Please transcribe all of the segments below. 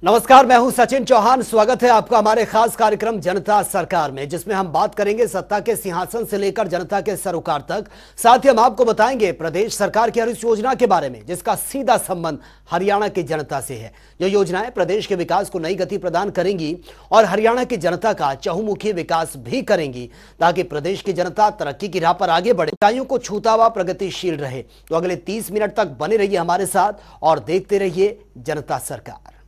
नमस्कार, मैं हूं सचिन चौहान। स्वागत है आपका हमारे खास कार्यक्रम जनता सरकार में, जिसमें हम बात करेंगे सत्ता के सिंहासन से लेकर जनता के सरोकार तक। साथ ही हम आपको बताएंगे प्रदेश सरकार की हर उस योजना के बारे में जिसका सीधा संबंध हरियाणा की जनता से है। जो योजनाएं प्रदेश के विकास को नई गति प्रदान करेंगी और हरियाणा की जनता का चहुमुखी विकास भी करेंगी, ताकि प्रदेश की जनता तरक्की की राह पर आगे बढ़े, ऊंचाइयों को छूता हुआ प्रगतिशील रहे। तो अगले 30 मिनट तक बने रहिए हमारे साथ और देखते रहिए जनता सरकार।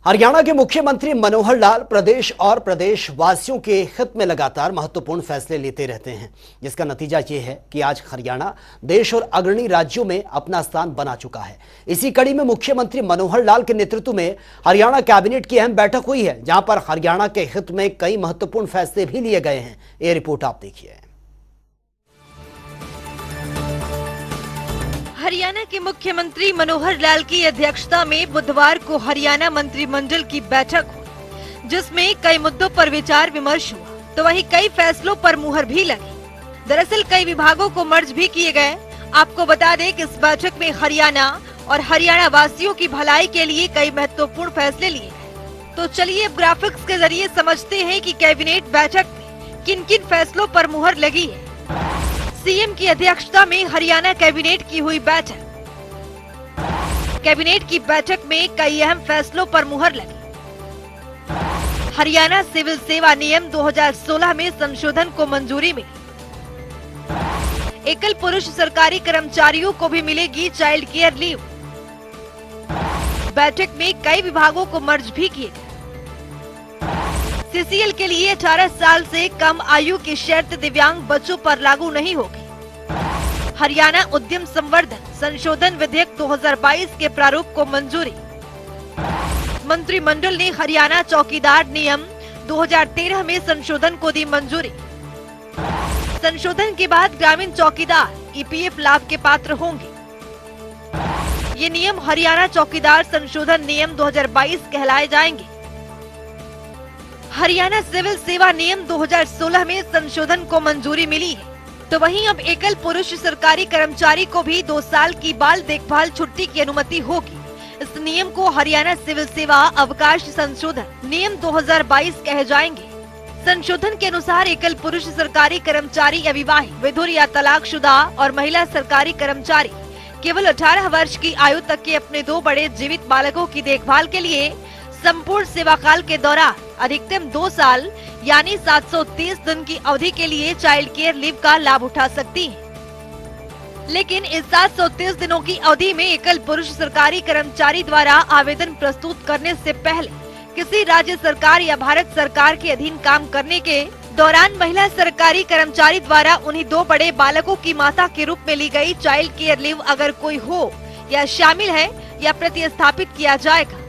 हरियाणा के मुख्यमंत्री मनोहर लाल प्रदेश और प्रदेशवासियों के हित में लगातार महत्वपूर्ण फैसले लेते रहते हैं, जिसका नतीजा ये है कि आज हरियाणा देश और अग्रणी राज्यों में अपना स्थान बना चुका है। इसी कड़ी में मुख्यमंत्री मनोहर लाल के नेतृत्व में हरियाणा कैबिनेट की अहम बैठक हुई है, जहां पर हरियाणा के हित में कई महत्वपूर्ण फैसले भी लिए गए हैं। ये रिपोर्ट आप देखिए। हरियाणा के मुख्यमंत्री मनोहर लाल की अध्यक्षता में बुधवार को हरियाणा मंत्रिमंडल की बैठक हुई, जिसमें कई मुद्दों पर विचार विमर्श हुआ, तो वहीं कई फैसलों पर मुहर भी लगी। दरअसल कई विभागों को मर्ज भी किए गए। आपको बता दें कि इस बैठक में हरियाणा और हरियाणा वासियों की भलाई के लिए कई महत्वपूर्ण फैसले लिए गए। तो चलिए अब ग्राफिक्स के जरिए समझते हैं कि कैबिनेट बैठक में किन किन फैसलों पर मुहर लगी है। सीएम की अध्यक्षता में हरियाणा कैबिनेट की हुई बैठक। कैबिनेट की बैठक में कई अहम फैसलों पर मुहर लगी। हरियाणा सिविल सेवा नियम 2016 में संशोधन को मंजूरी मिली। एकल पुरुष सरकारी कर्मचारियों को भी मिलेगी चाइल्ड केयर लीव। बैठक में कई विभागों को मर्ज भी किए गए। सीसीएल के लिए 18 साल से कम आयु की शर्त दिव्यांग बच्चों पर लागू नहीं होगी। हरियाणा उद्यम संवर्धन संशोधन विधेयक 2022 के प्रारूप को मंजूरी। मंत्रिमंडल ने हरियाणा चौकीदार नियम 2013 में संशोधन को दी मंजूरी। संशोधन के बाद ग्रामीण चौकीदार ईपीएफ लाभ के पात्र होंगे। ये नियम हरियाणा चौकीदार संशोधन नियम 2022 कहलाए जाएंगे। हरियाणा सिविल सेवा नियम 2016 में संशोधन को मंजूरी मिली है, तो वहीं अब एकल पुरुष सरकारी कर्मचारी को भी 2 साल की बाल देखभाल छुट्टी की अनुमति होगी। इस नियम को हरियाणा सिविल सेवा अवकाश संशोधन नियम 2022 कहे जाएंगे। संशोधन के अनुसार एकल पुरुष सरकारी कर्मचारी, अविवाहित, विधुर या तलाकशुदा और महिला सरकारी कर्मचारी केवल 18 वर्ष की आयु तक के अपने 2 बड़े जीवित बालकों की देखभाल के लिए संपूर्ण सेवा काल के दौरान अधिकतम 2 साल यानी 730 दिन की अवधि के लिए चाइल्ड केयर लीव का लाभ उठा सकती हैं। लेकिन इस 730 दिनों की अवधि में एकल पुरुष सरकारी कर्मचारी द्वारा आवेदन प्रस्तुत करने से पहले किसी राज्य सरकार या भारत सरकार के अधीन काम करने के दौरान महिला सरकारी कर्मचारी द्वारा उन्हीं 2 बड़े बालकों की माता के रूप में ली गई चाइल्ड केयर लीव अगर कोई हो या शामिल है या प्रतिस्थापित किया जाएगा।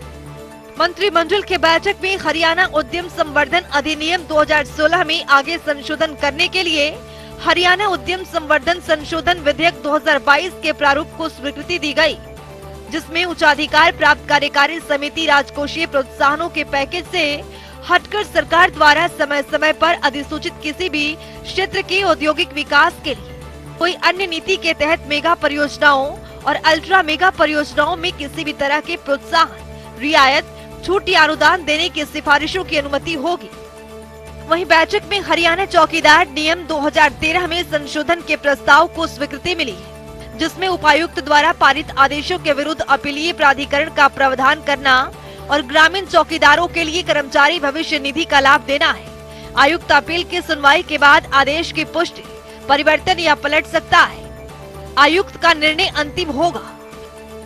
मंत्रिमंडल के बैठक में हरियाणा उद्यम संवर्धन अधिनियम 2016 में आगे संशोधन करने के लिए हरियाणा उद्यम संवर्धन संशोधन विधेयक 2022 के प्रारूप को स्वीकृति दी गई, जिसमें उच्चाधिकार प्राप्त कार्यकारी समिति राजकोषीय प्रोत्साहनों के पैकेज से हटकर सरकार द्वारा समय समय पर अधिसूचित किसी भी क्षेत्र के औद्योगिक विकास के लिए कोई अन्य नीति के तहत मेगा परियोजनाओं और अल्ट्रा मेगा परियोजनाओं में किसी भी तरह के प्रोत्साहन, रियायत, छूट या अनुदान देने की सिफारिशों की अनुमति होगी। वहीं बैठक में हरियाणा चौकीदार नियम 2013 में संशोधन के प्रस्ताव को स्वीकृति मिली है, जिसमें उपायुक्त द्वारा पारित आदेशों के विरुद्ध अपीलीय प्राधिकरण का प्रावधान करना और ग्रामीण चौकीदारों के लिए कर्मचारी भविष्य निधि का लाभ देना है। आयुक्त अपील की सुनवाई के बाद आदेश की पुष्टि, परिवर्तन या पलट सकता है। आयुक्त का निर्णय अंतिम होगा।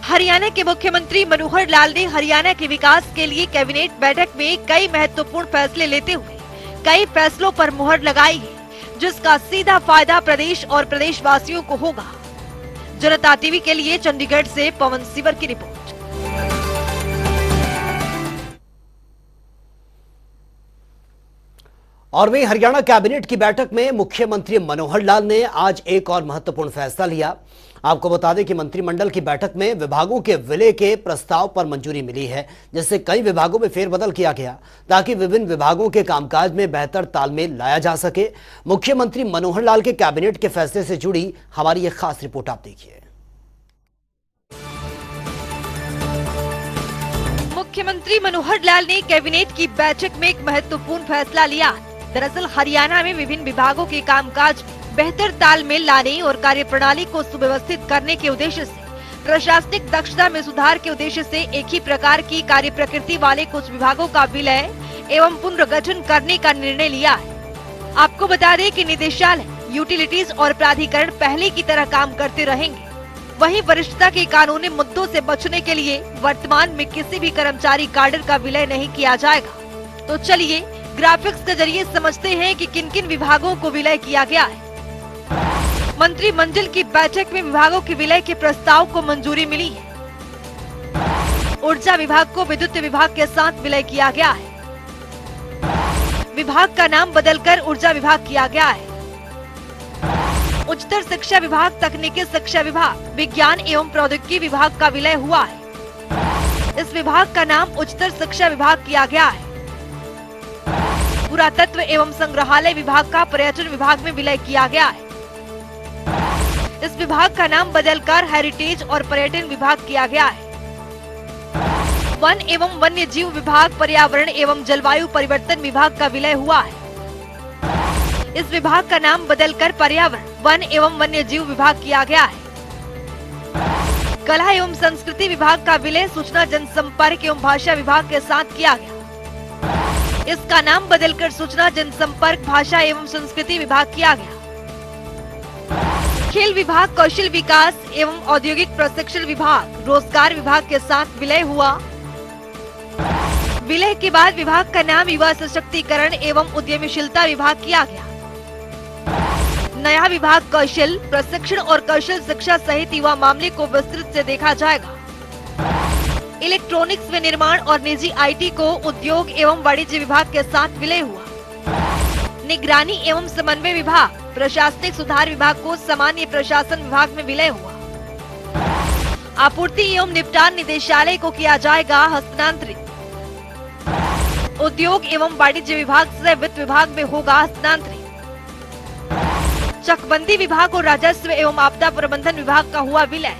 हरियाणा के मुख्यमंत्री मनोहर लाल ने हरियाणा के विकास के लिए कैबिनेट बैठक में कई महत्वपूर्ण फैसले लेते हुए कई फैसलों पर मुहर लगाई है, जिसका सीधा फायदा प्रदेश और प्रदेशवासियों को होगा। जनता टीवी के लिए चंडीगढ़ से पवन सिवर की रिपोर्ट। और वहीं हरियाणा कैबिनेट की बैठक में मुख्यमंत्री मनोहर लाल ने आज एक और महत्वपूर्ण फैसला लिया। आपको बता दें कि मंत्रिमंडल की बैठक में विभागों के विलय के प्रस्ताव पर मंजूरी मिली है, जिससे कई विभागों में फेरबदल किया गया ताकि विभिन्न विभागों के कामकाज में बेहतर तालमेल लाया जा सके। मुख्यमंत्री मनोहर लाल के कैबिनेट के फैसले से जुड़ी हमारी एक खास रिपोर्ट आप देखिए। मुख्यमंत्री मनोहर लाल ने कैबिनेट की बैठक में एक महत्वपूर्ण फैसला लिया। दरअसल हरियाणा में विभिन्न विभागों के कामकाज में बेहतर तालमेल लाने और कार्यप्रणाली को सुव्यवस्थित करने के उद्देश्य से प्रशासनिक दक्षता में सुधार के उद्देश्य से एक ही प्रकार की कार्य प्रकृति वाले कुछ विभागों का विलय एवं पुनर्गठन करने का निर्णय लिया है। आपको बता दें कि निदेशालय, यूटिलिटीज और प्राधिकरण पहले की तरह काम करते रहेंगे। वहीं वरिष्ठता के कानूनी मुद्दों से बचने के लिए वर्तमान में किसी भी कर्मचारी काडर का विलय नहीं किया जाएगा। तो चलिए ग्राफिक्स के जरिए समझते हैं कि किन किन विभागों को विलय किया गया है। मंत्रिमंडल की बैठक में विभागों के विलय के प्रस्ताव को मंजूरी मिली है। ऊर्जा विभाग को विद्युत विभाग के साथ विलय किया गया है। विभाग का नाम बदलकर ऊर्जा विभाग किया गया है। उच्चतर शिक्षा विभाग, तकनीकी शिक्षा विभाग, विज्ञान एवं प्रौद्योगिकी विभाग का विलय हुआ है। इस विभाग का नाम उच्चतर शिक्षा विभाग किया गया है। पुरातत्व एवं संग्रहालय विभाग का पर्यटन विभाग में विलय किया गया है। इस विभाग का नाम बदलकर हेरिटेज और पर्यटन विभाग किया गया है। वन एवं वन्य जीव विभाग, पर्यावरण एवं जलवायु परिवर्तन विभाग का विलय हुआ है। इस विभाग का नाम बदलकर पर्यावरण, वन एवं वन्य जीव विभाग किया गया है। कला एवं संस्कृति विभाग का विलय सूचना जनसंपर्क एवं भाषा विभाग के साथ किया गया। इसका नाम बदलकर सूचना जनसंपर्क, भाषा एवं संस्कृति विभाग किया गया। खेल विभाग, कौशल विकास एवं औद्योगिक प्रशिक्षण विभाग, रोजगार विभाग के साथ विलय हुआ। विलय के बाद विभाग का नाम युवा सशक्तिकरण एवं उद्यमशीलता विभाग किया गया। नया विभाग कौशल प्रशिक्षण और कौशल शिक्षा सहित युवा मामले को विस्तृत से देखा जाएगा। इलेक्ट्रॉनिक्स व निर्माण और निजी आईटी को उद्योग एवं वाणिज्य विभाग के साथ विलय हुआ। निगरानी एवं समन्वय विभाग, प्रशासनिक सुधार विभाग को सामान्य प्रशासन विभाग में विलय हुआ। आपूर्ति एवं निपटान निदेशालय को किया जाएगा हस्तांतरित। उद्योग एवं वाणिज्य विभाग से वित्त विभाग में होगा हस्तांतरित। चकबंदी विभाग और राजस्व एवं आपदा प्रबंधन विभाग का हुआ विलय।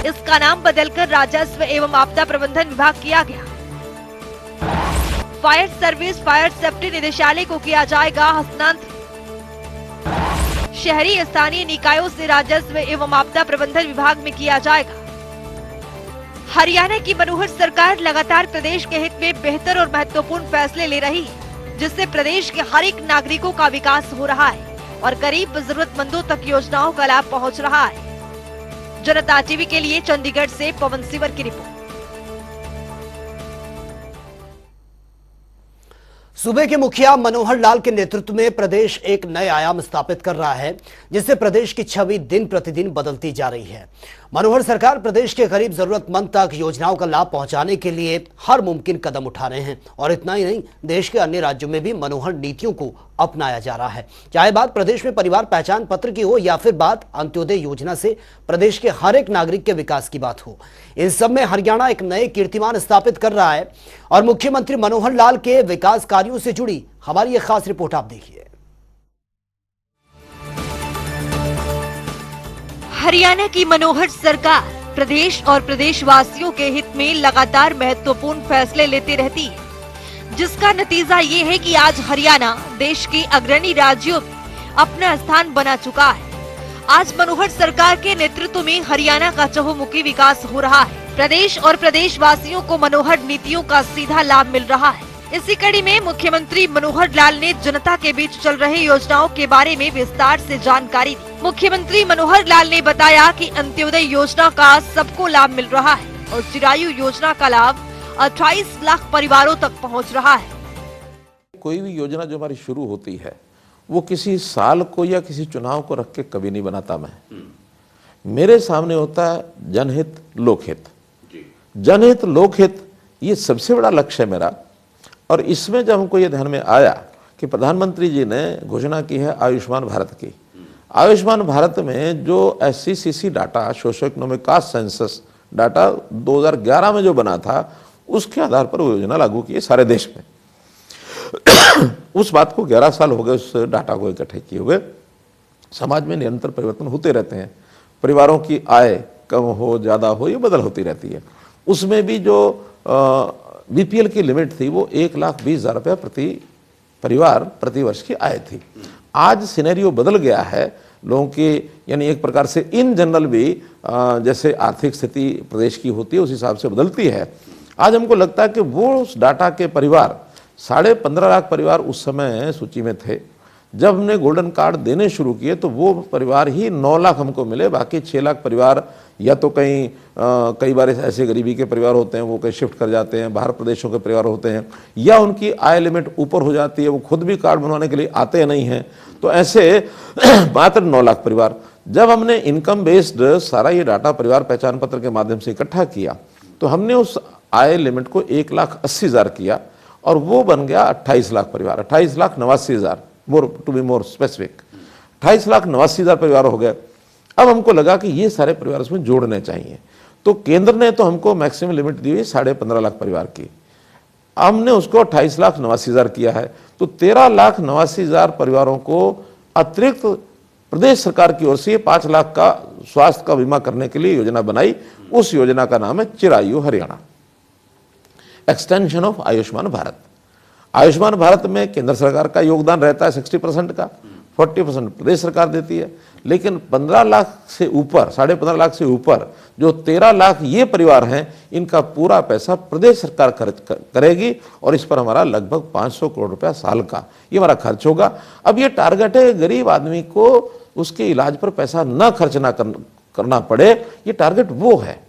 इसका नाम बदलकर राजस्व एवं आपदा प्रबंधन विभाग किया गया। फायर सर्विस, फायर सेफ्टी निदेशालय को किया जाएगा हस्तांतरित। शहरी स्थानीय निकायों से राजस्व एवं आपदा प्रबंधन विभाग में किया जाएगा। हरियाणा की मनोहर सरकार लगातार प्रदेश के हित में बेहतर और महत्वपूर्ण फैसले ले रही है, जिससे प्रदेश के हर एक नागरिकों का विकास हो रहा है और गरीब जरूरतमंदों तक योजनाओं का लाभ पहुंच रहा है। जनता टीवी के लिए चंडीगढ़ से पवन सिवर की रिपोर्ट। सूबे के मुखिया मनोहर लाल के नेतृत्व में प्रदेश एक नए आयाम स्थापित कर रहा है, जिससे प्रदेश की छवि दिन प्रतिदिन बदलती जा रही है। मनोहर सरकार प्रदेश के गरीब जरूरतमंद तक योजनाओं का लाभ पहुंचाने के लिए हर मुमकिन कदम उठा रहे हैं और इतना ही नहीं, देश के अन्य राज्यों में भी मनोहर नीतियों को अपनाया जा रहा है। चाहे बात प्रदेश में परिवार पहचान पत्र की हो या फिर बात अंत्योदय योजना से प्रदेश के हर एक नागरिक के विकास की बात हो, इन सब में हरियाणा एक नए कीर्तिमान स्थापित कर रहा है। और मुख्यमंत्री मनोहर लाल के विकास कार्यों से जुड़ी हमारी ये खास रिपोर्ट आप देखिए। हरियाणा की मनोहर सरकार प्रदेश और प्रदेशवासियों के हित में लगातार महत्वपूर्ण फैसले लेती रहती है, जिसका नतीजा ये है कि आज हरियाणा देश के अग्रणी राज्यों में अपना स्थान बना चुका है। आज मनोहर सरकार के नेतृत्व में हरियाणा का चहुमुखी विकास हो रहा है। प्रदेश और प्रदेशवासियों को मनोहर नीतियों का सीधा लाभ मिल रहा है। इसी कड़ी में मुख्यमंत्री मनोहर लाल ने जनता के बीच चल रही योजनाओं के बारे में विस्तार से जानकारी दी। मुख्यमंत्री मनोहर लाल ने बताया कि अंत्योदय योजना का सबको लाभ मिल रहा है और चिरायु योजना का लाभ 28 लाख परिवारों तक पहुंच रहा है। कोई भी योजना जो हमारी शुरू होती है वो किसी साल को या किसी चुनाव को रख के कभी नहीं बनाता मैं। मेरे सामने होता है जनहित लोकहित। जनहित लोकहित ये सबसे बड़ा लक्ष्य है मेरा। और इसमें जब हमको ये ध्यान में आया कि प्रधानमंत्री जी ने घोषणा की है आयुष्मान भारत की, आयुष्मान भारत में जो SCCC data, socio economic caste census data 2011 में जो बना था, उसके आधार पर वो योजना लागू की है सारे देश में। उस बात को 11 साल हो गए उस डाटा को इकट्ठे किए हुए। समाज में निरंतर परिवर्तन होते रहते हैं, परिवारों की आय कम हो ज़्यादा हो ये बदल होती रहती है। उसमें भी जो BPL की लिमिट थी वो 1,20,000 रुपया प्रति परिवार प्रति वर्ष की आय थी। आज सिनेरियो बदल गया है लोगों की, यानी एक प्रकार से इन जनरल भी जैसे आर्थिक स्थिति प्रदेश की होती है उस हिसाब से बदलती है। आज हमको लगता है कि वो उस डाटा के परिवार 15.5 लाख परिवार उस समय सूची में थे। जब हमने गोल्डन कार्ड देने शुरू किए तो वो परिवार ही 9 लाख हमको मिले, बाकी 6 लाख परिवार या तो कहीं कई बार ऐसे गरीबी के परिवार होते हैं वो कहीं शिफ्ट कर जाते हैं, बाहर प्रदेशों के परिवार होते हैं, या उनकी आय लिमिट ऊपर हो जाती है, वो खुद भी कार्ड बनवाने के लिए आते नहीं हैं, तो ऐसे मात्र 9 लाख परिवार। जब हमने इनकम बेस्ड सारा ये डाटा परिवार पहचान पत्र के माध्यम से इकट्ठा किया तो हमने उस आय लिमिट को 1,80,000 किया और वो बन गया 28 लाख परिवार, 28,89,000, टू बी मोर स्पेसिफिक 28,89,000 परिवार हो गए। अब हमको लगा कि ये सारे परिवार उसमें जोड़ने चाहिए, तो केंद्र ने तो हमको मैक्सिमम लिमिट दी हुई 15.5 लाख परिवार की, हमने उसको 28,89,000 किया है, तो 13,89,000 परिवारों को अतिरिक्त प्रदेश सरकार की ओर से 5 लाख का स्वास्थ्य का बीमा करने के लिए योजना बनाई। उस योजना का नाम है चिरायु हरियाणा, एक्सटेंशन ऑफ आयुष्मान भारत। आयुष्मान भारत में केंद्र सरकार का योगदान रहता है 60% का, 40% प्रदेश सरकार देती है, लेकिन 15 लाख से ऊपर, 15.5 लाख से ऊपर जो 13 लाख ये परिवार हैं, इनका पूरा पैसा प्रदेश सरकार खर्च करेगी और इस पर हमारा लगभग 500 करोड़ रुपया साल का ये हमारा खर्च होगा। अब ये टारगेट है गरीब आदमी को उसके इलाज पर पैसा न खर्च ना करना पड़े, ये टारगेट वो है।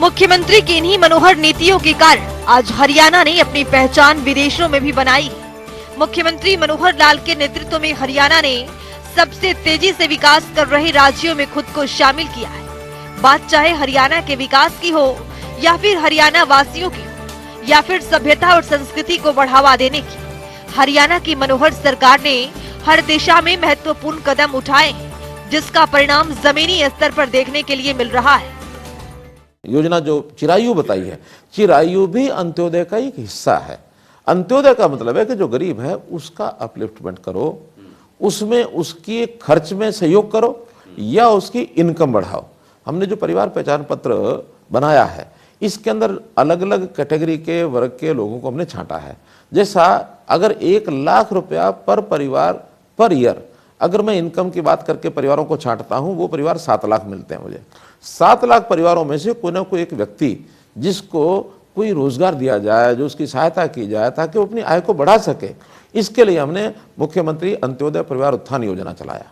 मुख्यमंत्री की इन्हीं मनोहर नीतियों के कारण आज हरियाणा ने अपनी पहचान विदेशों में भी बनाई। मुख्यमंत्री मनोहर लाल के नेतृत्व में हरियाणा ने सबसे तेजी से विकास कर रहे राज्यों में खुद को शामिल किया है। बात चाहे हरियाणा के विकास की हो या फिर हरियाणा वासियों की हो या फिर सभ्यता और संस्कृति को बढ़ावा देने की, हरियाणा की मनोहर सरकार ने हर दिशा में महत्वपूर्ण कदम उठाए हैं, जिसका परिणाम जमीनी स्तर पर देखने के लिए मिल रहा है। योजना जो चिरायु बताई है, चिरायु भी अंत्योदय का एक हिस्सा है। अंत्योदय का मतलब है कि जो गरीब है उसका अपलिफ्टमेंट करो, उसमें उसकी खर्च में सहयोग करो या उसकी इनकम बढ़ाओ। हमने जो परिवार पहचान पत्र बनाया है इसके अंदर अलग अलग कैटेगरी के वर्ग के लोगों को हमने छांटा है। जैसा अगर 1 लाख रुपया पर परिवार पर ईयर अगर मैं इनकम की बात करके परिवारों को छांटता हूं, वो परिवार 7 लाख मिलते हैं मुझे। 7 लाख परिवारों में से कोई ना कोई एक व्यक्ति जिसको कोई रोजगार दिया जाए, जो उसकी सहायता की जाए ताकि वो अपनी आय को बढ़ा सके, इसके लिए हमने मुख्यमंत्री अंत्योदय परिवार उत्थान योजना चलाया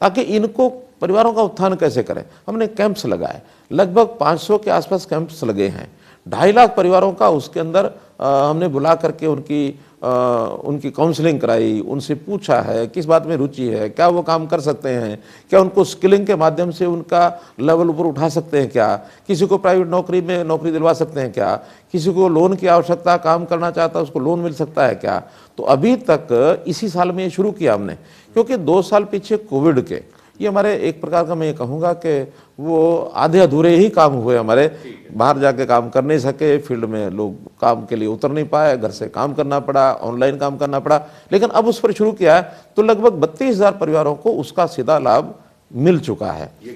ताकि इनको परिवारों का उत्थान कैसे करें। हमने कैंप्स लगाए, लगभग 500 के आसपास कैंप्स लगे हैं। 2.5 लाख परिवारों का उसके अंदर हमने बुला करके उनकी काउंसलिंग कराई, उनसे पूछा है किस बात में रुचि है, क्या वो काम कर सकते हैं, क्या उनको स्किलिंग के माध्यम से उनका लेवल ऊपर उठा सकते हैं, क्या किसी को प्राइवेट नौकरी में नौकरी दिलवा सकते हैं, क्या किसी को लोन की आवश्यकता, काम करना चाहता है उसको लोन मिल सकता है क्या। तो अभी तक इसी साल में ये शुरू किया हमने, क्योंकि 2 साल पीछे कोविड के ये हमारे एक प्रकार का मैं ये कहूँगा कि वो आधे अधूरे ही काम हुए हमारे। बाहर जाके काम कर नहीं सके, फील्ड में लोग काम के लिए उतर नहीं पाए, घर से काम करना पड़ा, ऑनलाइन काम करना पड़ा। लेकिन अब उस पर शुरू किया है तो लगभग 32,000 परिवारों को उसका सीधा लाभ मिल चुका है। ये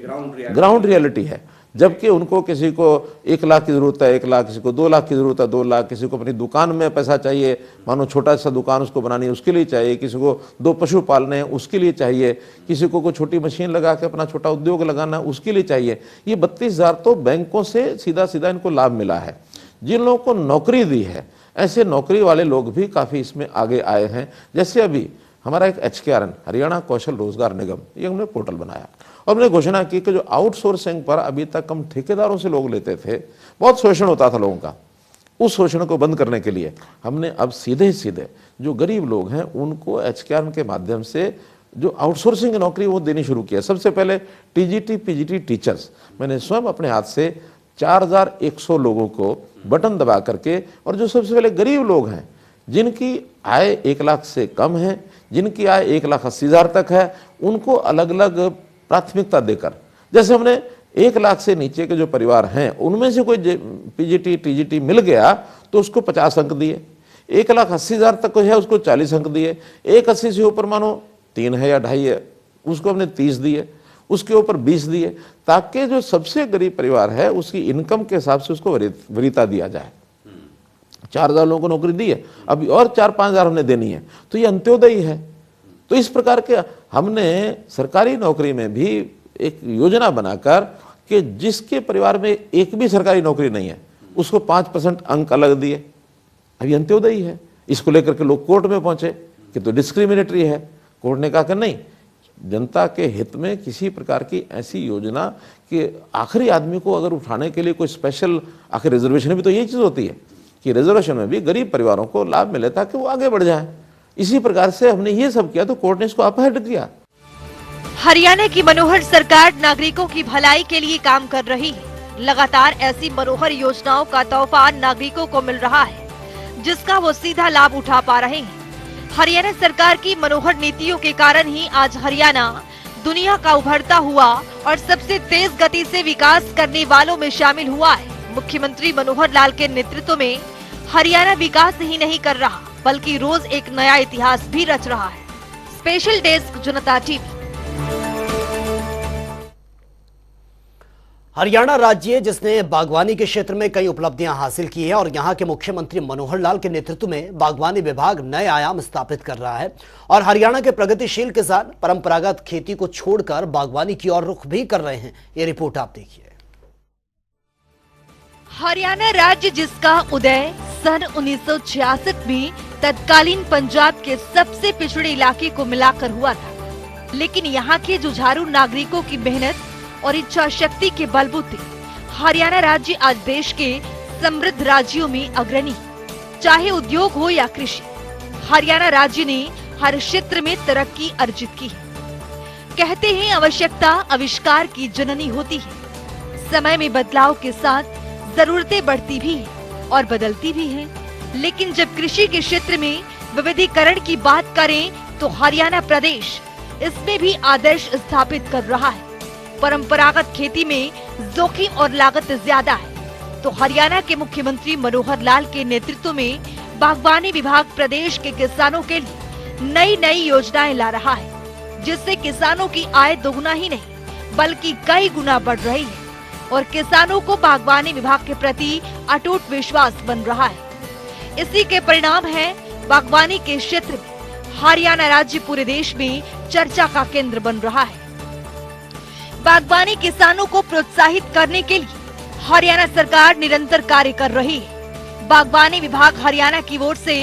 ग्राउंड रियलिटी है। जबकि उनको किसी को 1 लाख की जरूरत है 1 लाख, किसी को 2 लाख की जरूरत है 2 लाख, किसी को अपनी दुकान में पैसा चाहिए, मानो छोटा सा दुकान उसको बनानी है उसके लिए चाहिए, किसी को 2 पशु पालने हैं उसके लिए चाहिए, किसी को कोई छोटी मशीन लगा के अपना छोटा उद्योग लगाना है उसके लिए चाहिए। ये 32,000 तो बैंकों से सीधा सीधा इनको लाभ मिला है। जिन लोगों को नौकरी दी है ऐसे नौकरी वाले लोग भी काफ़ी इसमें आगे आए हैं। जैसे अभी हमारा एक HKRN हरियाणा कौशल रोजगार निगम, ये हमने पोर्टल बनाया और हमने घोषणा की कि जो आउटसोर्सिंग पर अभी तक हम ठेकेदारों से लोग लेते थे, बहुत शोषण होता था लोगों का, उस शोषण को बंद करने के लिए हमने अब सीधे सीधे जो गरीब लोग हैं उनको HKRN के माध्यम से जो आउटसोर्सिंग की नौकरी वो देनी शुरू किया। सबसे पहले TGT PGT टीचर्स मैंने स्वयं अपने हाथ से 4,100 लोगों को बटन दबा करके, और जो सबसे पहले गरीब लोग हैं जिनकी आय 1 लाख से कम है, जिनकी आय 1,80,000 तक है, उनको अलग अलग प्राथमिकता देकर, जैसे हमने 1 लाख से नीचे के जो परिवार हैं उनमें से कोई पीजीटी टीजीटी मिल गया तो उसको 50 अंक दिए, 1,80,000 तक को है उसको 40 अंक दिए, 1,80 से ऊपर मानो 3 है या 2.5 है उसको हमने 30 दिए, उसके ऊपर 20 दिए, ताकि जो सबसे गरीब परिवार है उसकी इनकम के हिसाब से उसको वरीयता दिया जाए। 4,000 लोगों को नौकरी दी है, अभी और 4-5,000 हमने देनी है, तो ये अंत्योदय ही है। तो इस प्रकार के हमने सरकारी नौकरी में भी एक योजना बनाकर कि जिसके परिवार में एक भी सरकारी नौकरी नहीं है उसको 5% अंक अलग दिए, अभी अंत्योदय ही है। इसको लेकर के लोग कोर्ट में पहुंचे कि तो डिस्क्रिमिनेटरी है। कोर्ट ने कहा कि नहीं, जनता के हित में किसी प्रकार की ऐसी योजना कि आखिरी आदमी को अगर उठाने के लिए कोई स्पेशल, आखिर रिजर्वेशन भी तो यही चीज़ होती है कि रिजर्वेशन में भी गरीब परिवारों को लाभ मिले ताकि वो आगे बढ़ जाए। इसी प्रकार से हमने ये सब किया तो कोर्ट ने इसको अपहेड किया। हरियाणा की मनोहर सरकार नागरिकों की भलाई के लिए काम कर रही है। लगातार ऐसी मनोहर योजनाओं का तोहफा नागरिकों को मिल रहा है जिसका वो सीधा लाभ उठा पा रहे हैं। हरियाणा सरकार की मनोहर नीतियों के कारण ही आज हरियाणा दुनिया का उभरता हुआ और सबसे तेज गति से विकास करने वालों में शामिल हुआ है। मुख्यमंत्री मनोहर लाल के नेतृत्व में हरियाणा विकास ही नहीं कर रहा बल्कि रोज एक नया इतिहास भी रच रहा है। स्पेशल डेस्क जनता टीवी। हरियाणा राज्य जिसने बागवानी के क्षेत्र में कई उपलब्धियां हासिल की है और यहां के मुख्यमंत्री मनोहर लाल के नेतृत्व में बागवानी विभाग नए आयाम स्थापित कर रहा है और हरियाणा के प्रगतिशील किसान परंपरागत खेती को छोड़कर बागवानी की ओर रुख भी कर रहे हैं। ये रिपोर्ट आप देखिए। हरियाणा राज्य जिसका उदय सन 1966 में तत्कालीन पंजाब के सबसे पिछड़े इलाके को मिलाकर हुआ था, लेकिन यहाँ के जुझारू नागरिकों की मेहनत और इच्छा शक्ति के बलबूते हरियाणा राज्य आज देश के समृद्ध राज्यों में अग्रणी। चाहे उद्योग हो या कृषि, हरियाणा राज्य ने हर क्षेत्र में तरक्की अर्जित की है। कहते हैं आवश्यकता आविष्कार की जननी होती है। समय में बदलाव के साथ जरूरतें बढ़ती भी हैं और बदलती भी हैं, लेकिन जब कृषि के क्षेत्र में विविधीकरण की बात करें तो हरियाणा प्रदेश इसमें भी आदर्श स्थापित कर रहा है। परंपरागत खेती में जोखिम और लागत ज्यादा है, तो हरियाणा के मुख्यमंत्री मनोहर लाल के नेतृत्व में बागवानी विभाग प्रदेश के किसानों के लिए नई नई योजनाएं ला रहा है, जिससे किसानों की आय दोगुना ही नहीं बल्कि कई गुना बढ़ रही है और किसानों को बागवानी विभाग के प्रति अटूट विश्वास बन रहा है। इसी के परिणाम है बागवानी के क्षेत्र में हरियाणा राज्य पूरे देश में चर्चा का केंद्र बन रहा है। बागवानी किसानों को प्रोत्साहित करने के लिए हरियाणा सरकार निरंतर कार्य कर रही है। बागवानी विभाग हरियाणा की ओर से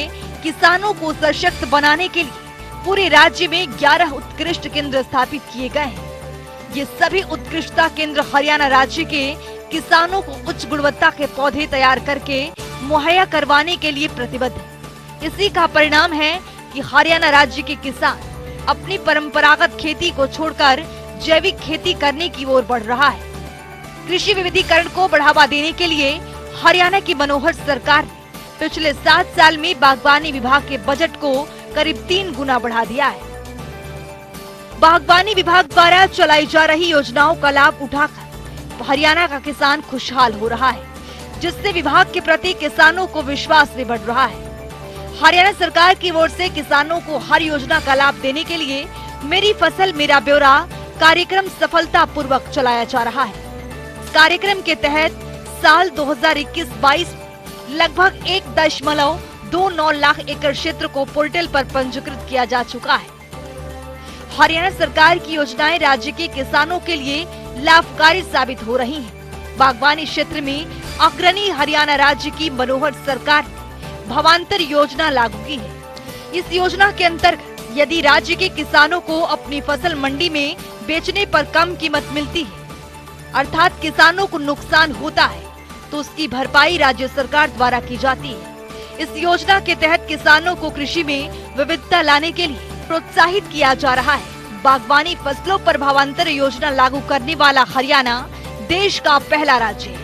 किसानों को सशक्त बनाने के लिए पूरे राज्य में 11 उत्कृष्ट केंद्र स्थापित किए गए हैं। ये सभी उत्कृष्टता केंद्र हरियाणा राज्य के किसानों को उच्च गुणवत्ता के पौधे तैयार करके मुहैया करवाने के लिए प्रतिबद्ध है। इसी का परिणाम है कि हरियाणा राज्य के किसान अपनी परंपरागत खेती को छोड़कर जैविक खेती करने की ओर बढ़ रहा है। कृषि विविधीकरण को बढ़ावा देने के लिए हरियाणा की मनोहर सरकार ने पिछले 7 साल में बागवानी विभाग के बजट को करीब 3 गुना बढ़ा दिया है। बागवानी विभाग द्वारा चलाई जा रही योजनाओं का लाभ उठाकर हरियाणा का किसान खुशहाल हो रहा है, जिससे विभाग के प्रति किसानों को विश्वास भी बढ़ रहा है। हरियाणा सरकार की ओर से किसानों को हर योजना का लाभ देने के लिए मेरी फसल मेरा ब्यौरा कार्यक्रम सफलतापूर्वक चलाया जा रहा है। इस कार्यक्रम के तहत साल 2021-22 में लगभग 1.29 लाख एकड़ क्षेत्र को पोर्टल पर पंजीकृत किया जा चुका है। हरियाणा सरकार की योजनाएं राज्य के किसानों के लिए लाभकारी साबित हो रही हैं। बागवानी क्षेत्र में अग्रणी हरियाणा राज्य की मनोहर सरकार ने भावांतर योजना लागू की है। इस योजना के अंतर्गत यदि राज्य के किसानों को अपनी फसल मंडी में बेचने पर कम कीमत मिलती है, अर्थात किसानों को नुकसान होता है, तो उसकी भरपाई राज्य सरकार द्वारा की जाती है। इस योजना के तहत किसानों को कृषि में विविधता लाने के लिए प्रोत्साहित किया जा रहा है। बागवानी फसलों पर भावांतर योजना लागू करने वाला हरियाणा देश का पहला राज्य है।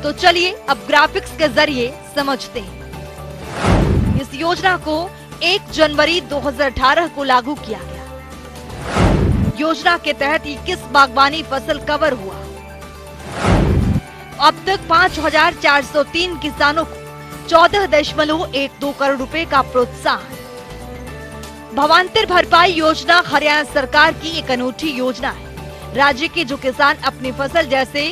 तो चलिए अब ग्राफिक्स के जरिए समझते हैं। इस योजना को 1 जनवरी 2018 को लागू किया गया। योजना के तहत 21 बागवानी फसल कवर हुआ। अब तक 5,403 किसानों को 14.12 करोड़ रुपए का प्रोत्साहन। भावांतर भरपाई योजना हरियाणा सरकार की एक अनूठी योजना है। राज्य के जो किसान अपनी फसल जैसे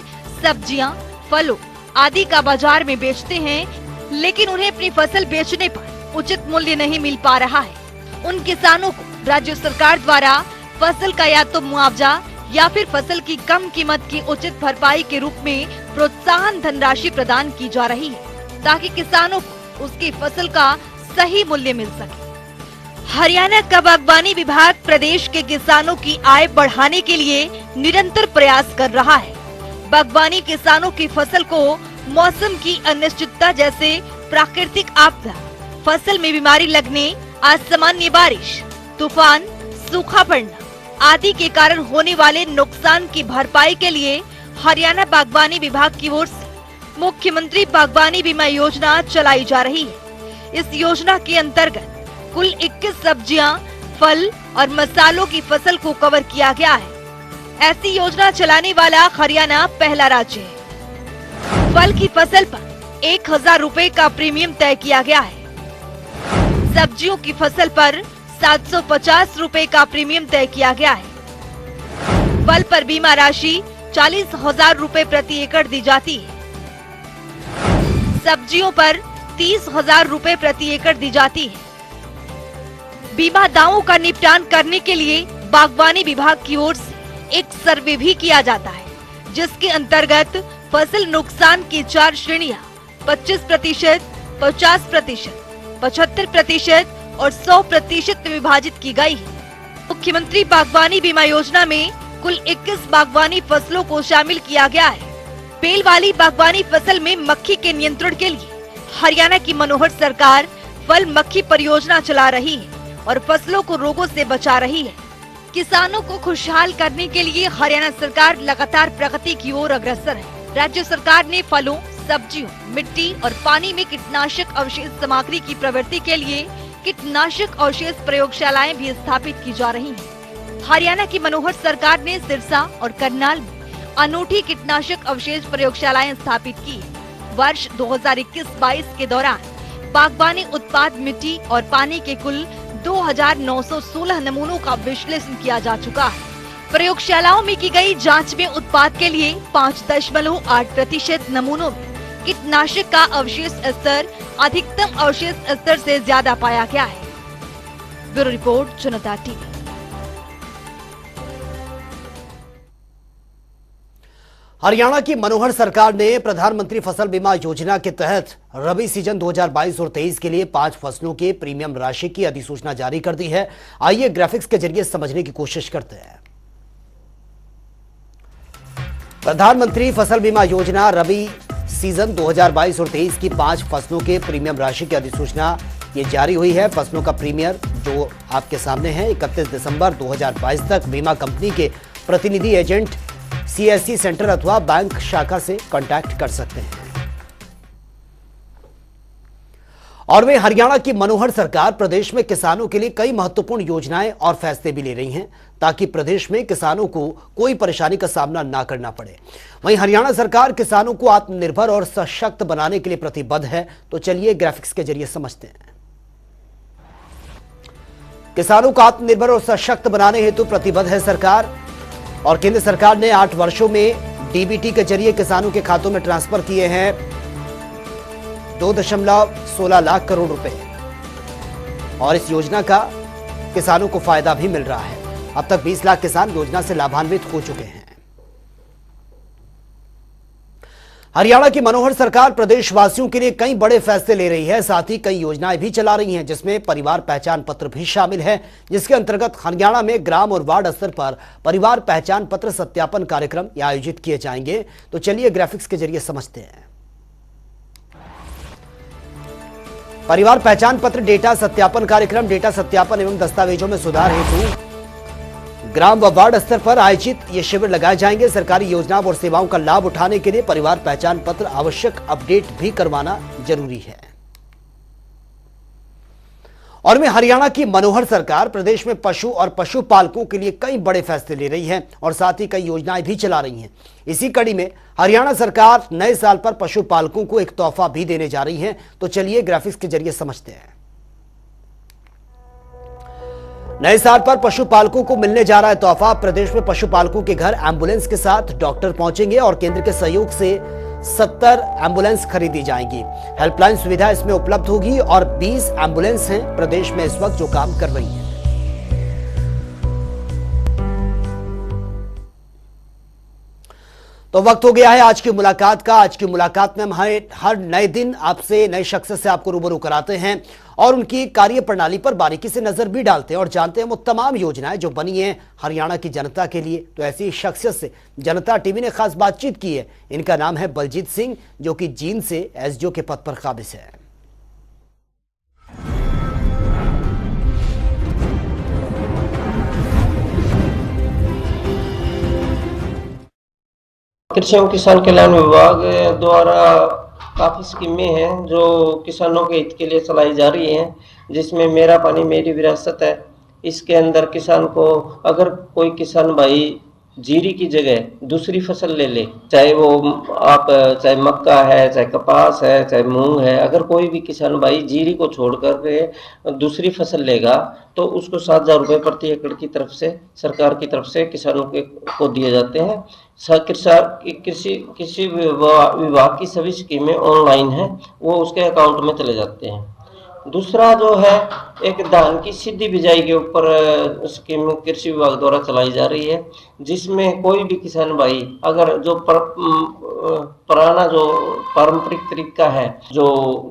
सब्जियां, फलों आदि का बाजार में बेचते हैं, लेकिन उन्हें अपनी फसल बेचने पर उचित मूल्य नहीं मिल पा रहा है, उन किसानों को राज्य सरकार द्वारा फसल का या तो मुआवजा या फिर फसल की कम कीमत की उचित भरपाई के रूप में प्रोत्साहन धनराशि प्रदान की जा रही है, ताकि किसानों को उसकी फसल का सही मूल्य मिल सके। हरियाणा का बागवानी विभाग प्रदेश के किसानों की आय बढ़ाने के लिए निरंतर प्रयास कर रहा है। बागवानी किसानों की फसल को मौसम की अनिश्चितता जैसे प्राकृतिक आपदा, फसल में बीमारी लगने, असामान्य बारिश, तूफान, सूखा पड़ना आदि के कारण होने वाले नुकसान की भरपाई के लिए हरियाणा बागवानी विभाग की ओर से मुख्यमंत्री बागवानी बीमा योजना चलाई जा रही है। इस योजना के अंतर्गत कुल 21 सब्जियां, फल और मसालों की फसल को कवर किया गया है। ऐसी योजना चलाने वाला हरियाणा पहला राज्य है। फल की फसल पर 1,000 रुपए का प्रीमियम तय किया गया है। सब्जियों की फसल पर 750 रुपए का प्रीमियम तय किया गया है। फल पर बीमा राशि 40,000 रुपए प्रति एकड़ दी जाती है। सब्जियों पर 30,000 रुपए प्रति एकड़ दी जाती है। बीमा दावों का निपटान करने के लिए बागवानी विभाग की ओर से एक सर्वे भी किया जाता है, जिसके अंतर्गत फसल नुकसान की 4 श्रेणियां 25%, 50%, 75% और 100% में विभाजित की गई है। मुख्यमंत्री बागवानी बीमा योजना में कुल 21 बागवानी फसलों को शामिल किया गया है। बेल वाली बागवानी फसल में मक्खी के नियंत्रण के लिए हरियाणा की मनोहर सरकार फल मक्खी परियोजना चला रही है और फसलों को रोगों से बचा रही है। किसानों को खुशहाल करने के लिए हरियाणा सरकार लगातार प्रगति की ओर अग्रसर है। राज्य सरकार ने फलों, सब्जियों, मिट्टी और पानी में कीटनाशक अवशेष सामग्री की प्रवृत्ति के लिए कीटनाशक अवशेष प्रयोगशालाएं भी स्थापित की जा रही हैं। हरियाणा की मनोहर सरकार ने सिरसा और करनाल में अनूठी कीटनाशक अवशेष प्रयोगशालाएं स्थापित की। वर्ष 2021-22 के दौरान बागवानी उत्पाद मिट्टी और पानी के कुल 2,916 नमूनों का विश्लेषण किया जा चुका है। प्रयोगशालाओं में की गई जांच में उत्पाद के लिए 5.8% नमूनों में कीटनाशक का अवशेष स्तर अधिकतम अवशेष स्तर से ज्यादा पाया गया है। ब्यूरो रिपोर्ट, जनता टीवी। हरियाणा की मनोहर सरकार ने प्रधानमंत्री फसल बीमा योजना के तहत रबी सीजन 2022 और 23 के लिए 5 फसलों के प्रीमियम राशि की अधिसूचना जारी कर दी है। आइए ग्राफिक्स के जरिए समझने की कोशिश करते हैं। प्रधानमंत्री फसल बीमा योजना रबी सीजन 2022 और 23 की 5 फसलों के प्रीमियम राशि की अधिसूचना ये जारी हुई है। फसलों का प्रीमियम जो आपके सामने है 31 दिसंबर 2022 तक बीमा कंपनी के प्रतिनिधि एजेंट CSC सेंटर अथवा बैंक शाखा से कांटेक्ट कर सकते हैं। और वे हरियाणा की मनोहर सरकार प्रदेश में किसानों के लिए कई महत्वपूर्ण योजनाएं और फैसले भी ले रही हैं, ताकि प्रदेश में किसानों को कोई परेशानी का सामना ना करना पड़े। वहीं हरियाणा सरकार किसानों को आत्मनिर्भर और सशक्त बनाने के लिए प्रतिबद्ध है। तो चलिए ग्राफिक्स के जरिए समझते हैं। किसानों को आत्मनिर्भर और सशक्त बनाने हेतु प्रतिबद्ध है सरकार। और केंद्र सरकार ने 8 वर्षों में डीबीटी के जरिए किसानों के खातों में ट्रांसफर किए हैं 2.16 लाख करोड़ रुपए। और इस योजना का किसानों को फायदा भी मिल रहा है। अब तक 20 लाख किसान योजना से लाभान्वित हो चुके हैं। हरियाणा की मनोहर सरकार प्रदेशवासियों के लिए कई बड़े फैसले ले रही है, साथ ही कई योजनाएं भी चला रही हैं, जिसमें परिवार पहचान पत्र भी शामिल है, जिसके अंतर्गत हरियाणा में ग्राम और वार्ड स्तर पर परिवार पहचान पत्र सत्यापन कार्यक्रम आयोजित किए जाएंगे। तो चलिए ग्राफिक्स के जरिए समझते हैं। परिवार पहचान पत्र डेटा सत्यापन कार्यक्रम डेटा सत्यापन एवं दस्तावेजों में सुधार हेतु ग्राम व वार्ड स्तर पर आयोजित ये शिविर लगाए जाएंगे। सरकारी योजनाओं और सेवाओं का लाभ उठाने के लिए परिवार पहचान पत्र आवश्यक अपडेट भी करवाना जरूरी है। और में हरियाणा की मनोहर सरकार प्रदेश में पशु और पशुपालकों के लिए कई बड़े फैसले ले रही है और साथ ही कई योजनाएं भी चला रही हैं। इसी कड़ी में हरियाणा सरकार नए साल पर पशुपालकों को एक तोहफा भी देने जा रही है। तो चलिए ग्राफिक्स के जरिए समझते हैं। नए साल पर पशुपालकों को मिलने जा रहा है तोहफा। प्रदेश में पशुपालकों के घर एम्बुलेंस के साथ डॉक्टर पहुंचेंगे और केंद्र के सहयोग से 70 एम्बुलेंस खरीदी जाएंगी। हेल्पलाइन सुविधा इसमें उपलब्ध होगी और 20 एम्बुलेंस हैं प्रदेश में इस वक्त जो काम कर रही हैं। तो वक्त हो गया है आज की मुलाकात का। आज की मुलाकात में हम हर नए दिन आपसे नए शख्स से आपको रूबरू कराते हैं और उनकी कार्य प्रणाली पर बारीकी से नजर भी डालते हैं और जानते हैं वो तमाम योजनाएं जो बनी हैं हरियाणा की जनता के लिए। तो ऐसी शख्सियत से जनता टीवी ने खास बातचीत की है। इनका नाम है बलजीत सिंह, जो कि जींद से एसडीओ के पद पर काबिज है। कृषि एवं किसान कल्याण विभाग द्वारा काफ़ी स्कीमें हैं जो किसानों के हित के लिए चलाई जा रही हैं, जिसमें मेरा पानी मेरी विरासत है। इसके अंदर किसान को, अगर कोई किसान भाई जीरी की जगह दूसरी फसल ले ले, चाहे वो चाहे मक्का है, चाहे कपास है, चाहे मूंग है, अगर कोई भी किसान भाई जीरी को छोड़ कर दूसरी फसल लेगा तो उसको 7,000 रुपये प्रति एकड़ की तरफ से, सरकार की तरफ से किसानों को दिए जाते हैं। कृषि विभाग की सभी स्कीमें ऑनलाइन हैं, वो उसके अकाउंट में चले जाते हैं। दूसरा जो है, एक धान की सीधी बिजाई के ऊपर स्कीम कृषि विभाग द्वारा चलाई जा रही है, जिसमें कोई भी किसान भाई अगर जो पुराना जो पारंपरिक तरीका है जो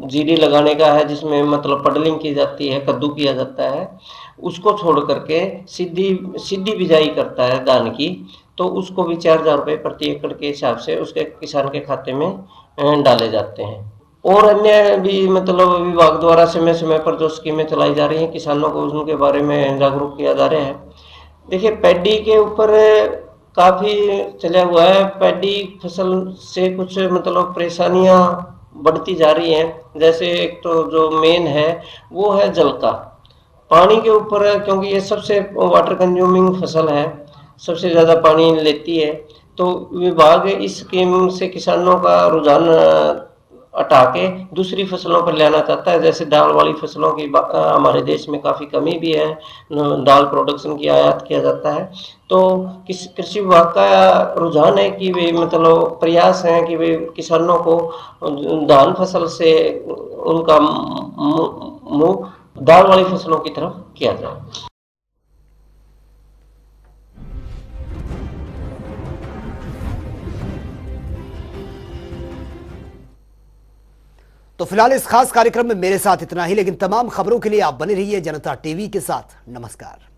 जीरी लगाने का है, जिसमें मतलब पडलिंग की जाती है, कद्दू किया जाता है, उसको छोड़ करके सीधी बिजाई करता है धान की, तो उसको भी 4,000 रुपये प्रति एकड़ के हिसाब से उसके किसान के खाते में डाले जाते हैं। और अन्य भी मतलब विभाग द्वारा समय समय पर जो स्कीमें चलाई जा रही हैं, किसानों को उनके बारे में जागरूक किया जा रहा है। देखिए, पैडी के ऊपर काफ़ी चला हुआ है। पैडी फसल से कुछ मतलब परेशानियां बढ़ती जा रही हैं। जैसे एक तो जो मेन है वो है जल का, पानी के ऊपर, क्योंकि ये सबसे वाटर कंज्यूमिंग फसल है, सबसे ज़्यादा पानी लेती है। तो विभाग इस स्कीम से किसानों का रुझान हटा के दूसरी फसलों पर लेना चाहता है। जैसे दाल वाली फसलों की हमारे देश में काफ़ी कमी भी है, दाल प्रोडक्शन की आयात किया जाता है। तो कृषि विभाग का रुझान है कि वे मतलब प्रयास हैं कि वे किसानों को धान फसल से उनका मुँह दाल वाली फसलों की तरफ किया जाए। तो फिलहाल इस खास कार्यक्रम में मेरे साथ इतना ही, लेकिन तमाम खबरों के लिए आप बने रहिए जनता टीवी के साथ। नमस्कार।